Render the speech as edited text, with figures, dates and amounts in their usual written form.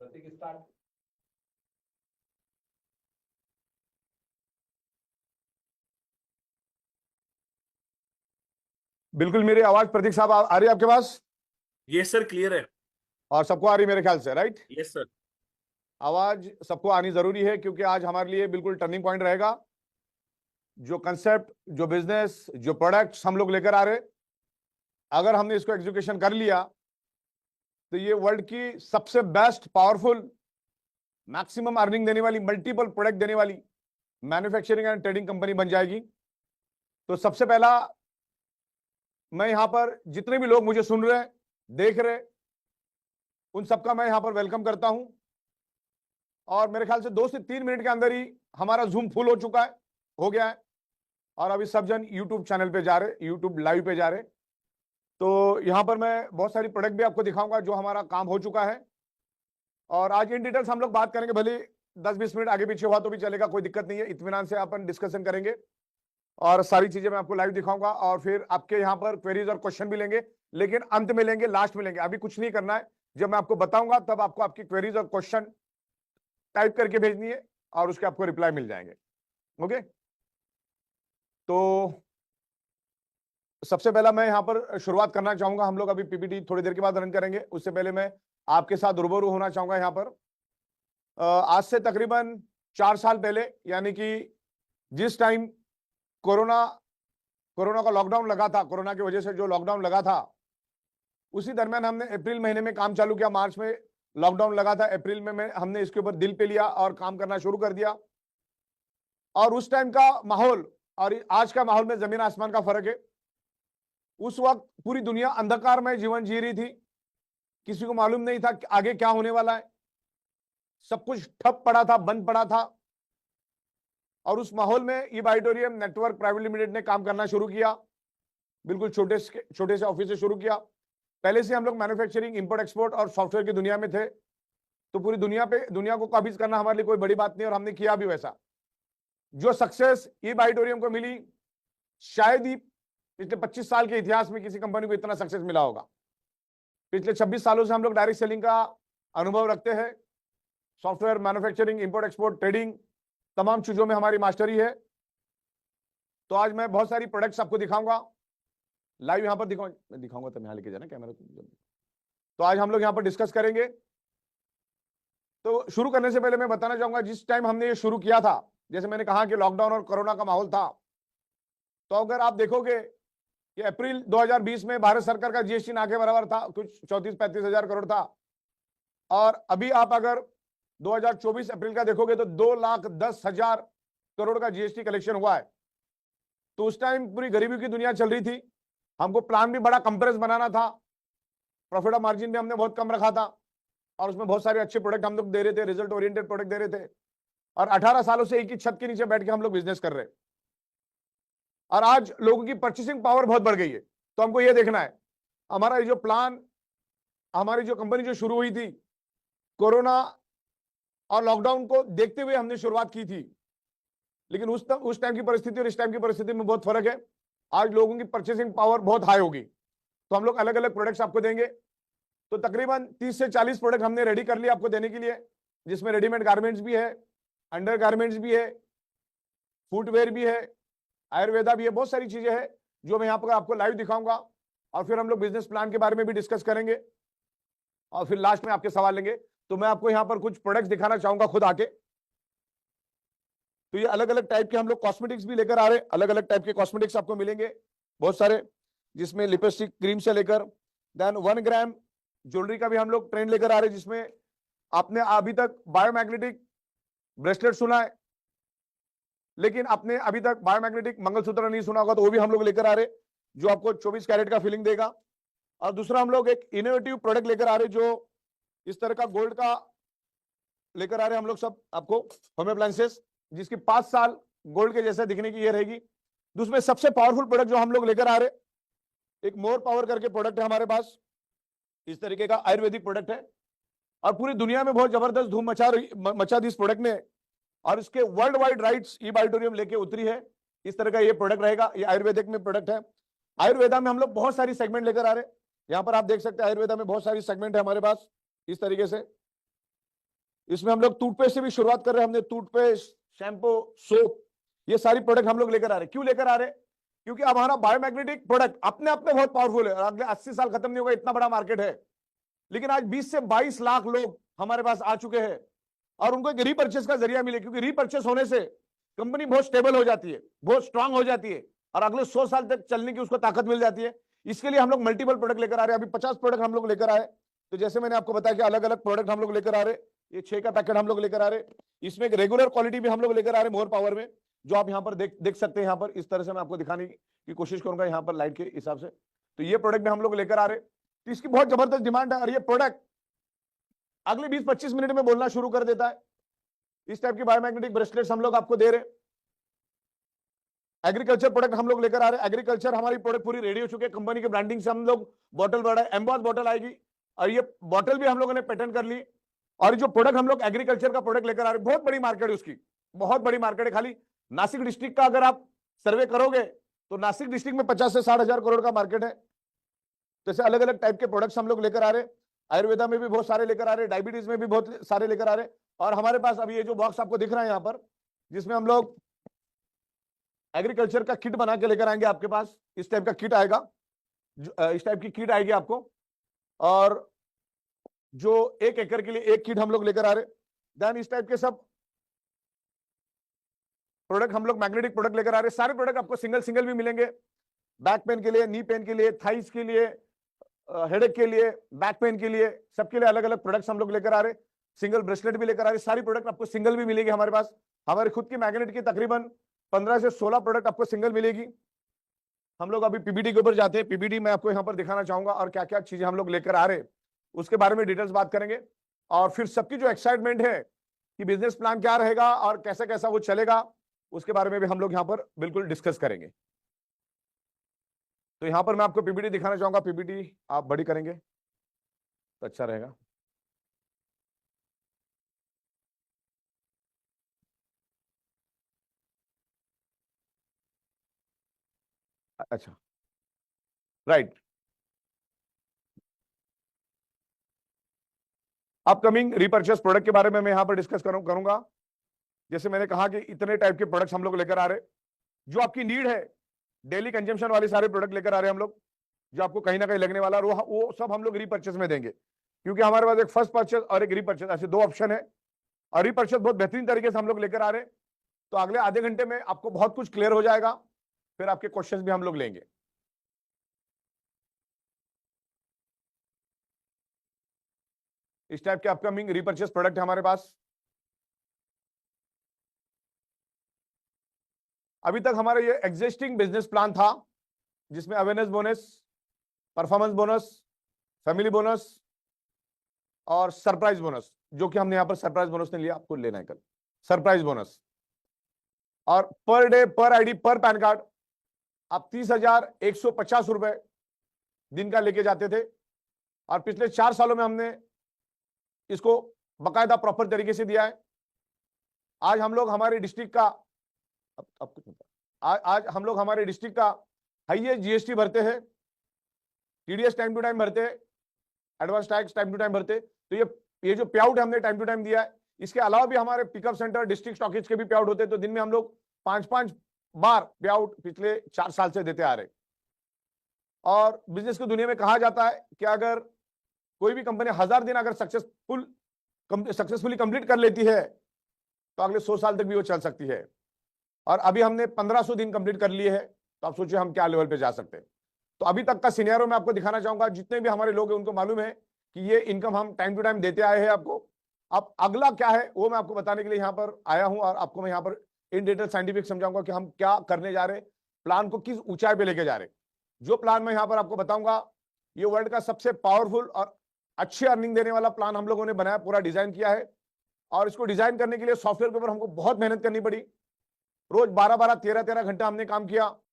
प्रतीक start. बिल्कुल मेरी आवाज प्रतीक साहब आ रही है आपके पास? यस सर, क्लियर है। और सबको आ रही मेरे ख्याल से, राइट? Yes sir. आवाज सबको आनी जरूरी है क्योंकि आज हमारे लिए बिल्कुल टर्निंग पॉइंट रहेगा। जो कंसेप्ट, जो बिजनेस, जो प्रोडक्ट्स हम लोग लेकर आ रहे, अगर हमने इसको एग्जीक्यूशन कर लिया तो ये वर्ल्ड की सबसे बेस्ट, पावरफुल, मैक्सिमम अर्निंग देने वाली, मल्टीपल प्रोडक्ट देने वाली मैन्युफैक्चरिंग एंड ट्रेडिंग कंपनी बन जाएगी। तो सबसे पहला, मैं यहां पर जितने भी लोग मुझे सुन रहे, देख रहे, उन सबका मैं यहां पर वेलकम करता हूं। और मेरे ख्याल से 2 से 3 मिनट के अंदर ही हमारा जूम फुल हो चुका है, हो गया है। और अभी सब जन यूट्यूब चैनल पे जा रहे, यूट्यूब लाइव पे जा रहे। तो यहां पर मैं बहुत सारी प्रोडक्ट भी आपको दिखाऊंगा जो हमारा काम हो चुका है। और आज इन डिटेल्स हम लोग बात करेंगे, भले 10-20 मिनट आगे पीछे हुआ तो भी चलेगा, कोई दिक्कत नहीं है। इत्मीनान से अपन डिस्कशन करेंगे और सारी चीजें मैं आपको लाइव दिखाऊंगा। और फिर आपके यहाँ पर क्वेरीज और क्वेश्चन भी लेंगे, लेकिन अंत में लेंगे, लास्ट में लेंगे। अभी कुछ नहीं करना है, जब मैं आपको बताऊंगा तब आपको आपकी क्वेरीज और क्वेश्चन टाइप करके भेजनी है और उसके आपको रिप्लाई मिल जाएंगे। ओके, तो सबसे पहला मैं यहाँ पर शुरुआत करना चाहूंगा। हम लोग अभी पीपीटी थोड़ी देर के बाद रन करेंगे, उससे पहले मैं आपके साथ रूबरू होना चाहूंगा। यहाँ पर आज से तकरीबन 4 साल पहले, यानी कि जिस टाइम कोरोना का लॉकडाउन लगा था, कोरोना की वजह से जो लॉकडाउन लगा था, उसी दरमियान हमने अप्रैल महीने में काम चालू किया। मार्च में लॉकडाउन लगा था, अप्रैल में हमने इसके ऊपर दिल पे लिया और काम करना शुरू कर दिया। और उस टाइम का माहौल और आज का माहौल में जमीन आसमान का फर्क है। उस वक्त पूरी दुनिया अंधकार में जीवन जी रही थी, किसी को मालूम नहीं था कि आगे क्या होने वाला है। सब कुछ ठप पड़ा था, बंद पड़ा था। और उस माहौल में ई बाइटोरियम नेटवर्क प्राइवेट लिमिटेड ने काम करना शुरू किया। बिल्कुल छोटे से ऑफिस से शुरू किया। पहले से हम लोग मैन्युफैक्चरिंग, इंपोर्ट एक्सपोर्ट और सॉफ्टवेयर की दुनिया में थे, तो पूरी दुनिया को काबिज करना हमारे लिए कोई बड़ी बात नहीं, और हमने किया भी वैसा। जो सक्सेस ई बाइटोरियम को मिली, शायद ही पिछले 25 साल के इतिहास में किसी कंपनी को इतना सक्सेस मिला होगा। पिछले 26 सालों से हम लोग डायरेक्ट सेलिंग का अनुभव रखते हैं। Software, manufacturing, import export, trading, तमाम चीजों में हमारी मास्टरी है। तो आज मैं बहुत सारी प्रोडक्ट्स आपको दिखाऊंगा, लाइव यहां पर दिखाऊंगा तब यहां लेके जाना कैमरा। तो आज हम लोग यहां पर डिस्कस करेंगे। तो शुरू करने से पहले मैं बताना चाहूंगा, जिस टाइम हमने ये शुरू किया था, जैसे मैंने कहा कि लॉकडाउन और कोरोना का माहौल था, तो अगर आप देखोगे कि अप्रैल 2020 में भारत सरकार का जीएसटी ना के बराबर था, कुछ 34-35 हजार करोड़ था। और अभी आप अगर 2024 अप्रैल का देखोगे तो 2,10,000 करोड़ का जीएसटी कलेक्शन हुआ है। तो उस टाइम पूरी गरीबी की दुनिया चल रही थी। हमको प्लान भी बड़ा कंप्रेस बनाना था, प्रॉफिट ऑफ मार्जिन भी हमने बहुत कम रखा था, और उसमें बहुत सारे अच्छे प्रोडक्ट हम लोग दे रहे थे, रिजल्ट ओरिएंटेड प्रोडक्ट दे रहे थे। और 18 सालों से एक ही छत के नीचे बैठ के हम लोग बिजनेस कर रहे हैं। और आज लोगों की परचेसिंग पावर बहुत बढ़ गई है। तो हमको ये देखना है, हमारा ये जो प्लान, हमारी जो कंपनी जो शुरू हुई थी, कोरोना और लॉकडाउन को देखते हुए हमने शुरुआत की थी, लेकिन उस टाइम की परिस्थिति और इस टाइम की परिस्थिति में बहुत फर्क है। आज लोगों की परचेसिंग पावर बहुत हाई होगी। तो हम लोग अलग अलग प्रोडक्ट्स आपको देंगे। तो तकरीबन 30 से 40 प्रोडक्ट हमने रेडी कर लिया आपको देने के लिए, जिसमें रेडीमेड गारमेंट्स भी है, अंडर गारमेंट्स भी है, फुटवेयर भी है, आयुर्वेदा भी है, बहुत सारी चीजें हैं जो मैं यहाँ पर आपको लाइव दिखाऊंगा। और फिर हम लोग बिजनेस प्लान के बारे में भी डिस्कस करेंगे, और फिर लास्ट में आपके सवाल लेंगे। तो मैं आपको यहाँ पर कुछ प्रोडक्ट्स दिखाना चाहूंगा खुद आके। तो ये अलग अलग टाइप के हम लोग कॉस्मेटिक्स भी लेकर आ रहे हैं। अलग अलग टाइप के कॉस्मेटिक्स आपको मिलेंगे बहुत सारे, जिसमें लिपस्टिक, क्रीम से लेकर देन 1 ग्राम ज्वेलरी का भी हम लोग ट्रेंड लेकर आ रहे हैं, जिसमें आपने अभी तक बायोमैग्नेटिक ब्रेसलेट सुना है, लेकिन आपने अभी तक बायोमैग्नेटिक मंगलसूत्र नहीं सुना होगा, तो वो भी हम लोग लेकर आ रहे, जो आपको 24 कैरेट का फीलिंग देगा। और दूसरा हम लोग एक इनोवेटिव प्रोडक्ट लेकर आ रहे, जो इस तरह का गोल्ड का लेकर आ रहे हम लोग सब आपको, होम अप्लायंसेस, जिसकी 5 साल गोल्ड के जैसे दिखने की ये रहेगी। दूसरे सबसे पावरफुल प्रोडक्ट जो हम लोग लेकर आ रहे, एक मोर पावर करके प्रोडक्ट है हमारे पास, इस तरीके का आयुर्वेदिक प्रोडक्ट है, और पूरी दुनिया में बहुत जबरदस्त धूम मचा दी इस प्रोडक्ट ने, और इसके वर्ल्ड वाइड राइट्स ई बाइटोरियम लेके उतरी है। इस तरह का ये प्रोडक्ट रहेगा, ये आयुर्वेदिक में प्रोडक्ट है। आयुर्वेदा में हम लोग बहुत सारी सेगमेंट लेकर आ रहे हैं। यहाँ पर आप देख सकते हैं आयुर्वेदा में बहुत सारी सेगमेंट है हमारे पास, इस तरीके से इसमें हम लोग टूथपेस्ट से भी शुरुआत कर रहे हैं। हमने टूथपेस्ट, शैम्पू, सोप, ये सारी प्रोडक्ट हम लोग लेकर आ रहे हैं। क्यों लेकर आ रहे हैं? क्योंकि अब हमारा बायोमैग्नेटिक प्रोडक्ट अपने आप में बहुत पावरफुल है और अगले 80 साल खत्म नहीं होगा, इतना बड़ा मार्केट है। लेकिन आज 20 से 22 लाख लोग हमारे पास आ चुके हैं और उनको एक रीपर्चेस का जरिया मिले, क्योंकि रीपर्चेस होने से कंपनी बहुत स्टेबल हो जाती है, बहुत स्ट्रांग हो जाती है और अगले 100 साल तक चलने की उसको ताकत मिल जाती है। इसके लिए हम लोग मल्टीपल प्रोडक्ट लेकर आ रहे हैं। अभी 50 प्रोडक्ट हम लोग लेकर आए। तो जैसे मैंने आपको बताया कि अलग अलग प्रोडक्ट हम लोग लेकर आ रहे हैं। ये 6 का पैकेट हम लोग लेकर आ रहे हैं। इसमें एक रेगुलर क्वालिटी भी हम लोग लेकर आ रहे हैं मोर पावर में, जो आप यहाँ पर देख सकते हैं। यहाँ पर इस तरह से मैं आपको दिखाने की कोशिश करूंगा यहाँ पर लाइट के हिसाब से। तो ये प्रोडक्ट भी हम लोग लेकर आ रहे हैं। तो इसकी बहुत जबरदस्त डिमांड है और ये प्रोडक्ट अगले 20-25 मिनट में बोलना शुरू कर देता है। इस टाइप की बायोमैग्नेटिक ब्रेसलेट्स हम लोग आपको दे रहे हैं। एग्रीकल्चर प्रोडक्ट हम लोग लेकर आ रहे हैं। एग्रीकल्चर हमारी प्रोडक्ट पूरी रेडी हो चुकी है। कंपनी की ब्रांडिंग से हम लोग बॉटल बढ़ा है, एम्बॉस बॉटल आएगी और ये बॉटल भी हम लोगों ने पेटेंट कर ली। और जो प्रोडक्ट हम लोग एग्रीकल्चर का प्रोडक्ट लेकर आ रहे हैं, बहुत बड़ी मार्केट है उसकी, बहुत बड़ी मार्केट है। खाली नासिक डिस्ट्रिक्ट का अगर आप सर्वे करोगे तो नासिक डिस्ट्रिक्ट में 50 से 60 हजार करोड़ का मार्केट है। जैसे अलग अलग टाइप के प्रोडक्ट्स हम लोग लेकर आ रहे हैं। आयुर्वेदा में भी बहुत सारे लेकर आ रहे हैं, डायबिटीज में भी बहुत सारे लेकर आ रहे हैं। और हमारे पास अभी ये जो बॉक्स आपको दिख रहा है यहाँ पर, जिसमें हम लोग एग्रीकल्चर का किट बना के लेकर आएंगे आपके पास। इस टाइप का किट आएगा, इस टाइप की किट आएगी आपको। और जो 1 एकड़ के लिए एक किट हम लोग लेकर आ रहे। देन इस टाइप के सब प्रोडक्ट हम लोग मैग्नेटिक प्रोडक्ट लेकर आ रहे हैं। सारे प्रोडक्ट आपको सिंगल सिंगल भी मिलेंगे, बैक पेन के लिए, नी पेन के लिए, थाइस के लिए, हेडेक के लिए, बैक पेन के लिए, सबके लिए अलग अलग प्रोडक्ट्स हम लोग लेकर आ रहे। सिंगल ब्रेसलेट भी लेकर आ रहे। सारी प्रोडक्ट आपको सिंगल भी मिलेगी हमारे पास। हमारे खुद की मैग्नेट की तकरीबन 15 से 16 प्रोडक्ट आपको सिंगल मिलेगी। हम लोग अभी पीबीडी के ऊपर जाते हैं। पीबीडी मैं आपको यहाँ पर दिखाना चाहूंगा और क्या क्या चीजें हम लोग लेकर आ रहे हैं उसके बारे में डिटेल्स बात करेंगे। और फिर सबकी जो एक्साइटमेंट है कि बिजनेस प्लान क्या रहेगा और कैसा कैसा वो चलेगा, उसके बारे में भी हम लोग यहाँ पर बिल्कुल डिस्कस करेंगे। तो यहाँ पर मैं आपको पीपीटी दिखाना चाहूंगा। पीपीटी आप बड़ी करेंगे तो अच्छा रहेगा। अच्छा, राइट। अपकमिंग रीपर्चेस प्रोडक्ट के बारे में मैं यहाँ पर डिस्कस करूंगा। जैसे मैंने कहा कि इतने टाइप के प्रोडक्ट्स हम लोग लेकर आ रहे, जो आपकी नीड है, डेली कंजम्पशन वाले सारे प्रोडक्ट लेकर आ रहे हैं हम लोग, जो आपको कहीं ना कहीं लगने वाला, वो सब हम लोग रीपर्चेस में देंगे। क्योंकि हमारे पास एक फर्स्ट परचेस और एक रीपर्चेस, ऐसे 2 ऑप्शन है। और रीपर्चेस बहुत बेहतरीन तरीके से हम लोग लेकर आ रहे हैं। तो अगले आधे घंटे में आपको बहुत कुछ क्लियर हो जाएगा, फिर आपके क्वेश्चंस भी हम लोग लेंगे। इस टाइप के अपकमिंग रीपर्चेस प्रोडक्ट है हमारे पास। अभी तक हमारा ये एग्जिस्टिंग बिजनेस प्लान था, जिसमें awareness bonus, performance bonus, family bonus और सरप्राइज बोनस, जो कि हमने यहां पर सरप्राइज बोनस ने लिया, आपको लेना है कल सरप्राइज बोनस। और पर डे, पर आईडी, पर पैन कार्ड आप 30,150 रुपए दिन का लेके जाते थे। और पिछले 4 सालों में हमने इसको बाकायदा प्रॉपर तरीके से दिया है। आज हम लोग हमारे डिस्ट्रिक्ट का अब कुछ नहीं, आज हम लोग हमारे डिस्ट्रिक्ट का हाईएस्ट जीएसटी भरते हैं, टीडीएस टाइम टू टाइम भरते हैं, advance tax time to time भरते। तो ये जो पे आउट हमने टाइम टू टाइम दिया है। इसके अलावा भी हमारे पिकअप सेंटर, डिस्ट्रिक्ट स्टॉकेज के भी पे आउट होते हैं। तो दिन में हम लोग 5-5 बार पे आउट पिछले 4 साल से देते आ रहे। और बिजनेस की दुनिया में कहा जाता है कि अगर कोई भी कंपनी 1000 दिन अगर सक्सेसफुली कंप्लीट कर लेती है तो अगले 100 साल तक भी वो चल सकती है। और अभी हमने 1500 दिन कंप्लीट कर लिए हैं, तो आप सोचिए हम क्या लेवल पे जा सकते हैं। तो अभी तक का सिनेरियो मैं आपको दिखाना चाहूंगा। जितने भी हमारे लोग हैं उनको मालूम है कि ये इनकम हम टाइम टू टाइम देते आए हैं आपको। अब अगला क्या है वो मैं आपको बताने के लिए यहाँ पर आया हूँ और आपको मैं यहाँ पर इन डिटेल साइंटिफिक समझाऊंगा कि हम क्या करने जा रहे हैं, प्लान को किस ऊंचाई पे लेके जा रहे हैं। जो प्लान मैं यहाँ पर आपको बताऊंगा, ये वर्ल्ड का सबसे पावरफुल और अच्छी अर्निंग देने वाला प्लान हम लोगों ने बनाया, पूरा डिजाइन किया है। और इसको डिजाइन करने के लिए सॉफ्टवेयर के ऊपर हमको बहुत मेहनत करनी पड़ी। रोज 12-12, 13-13 घंटा हमने काम किया।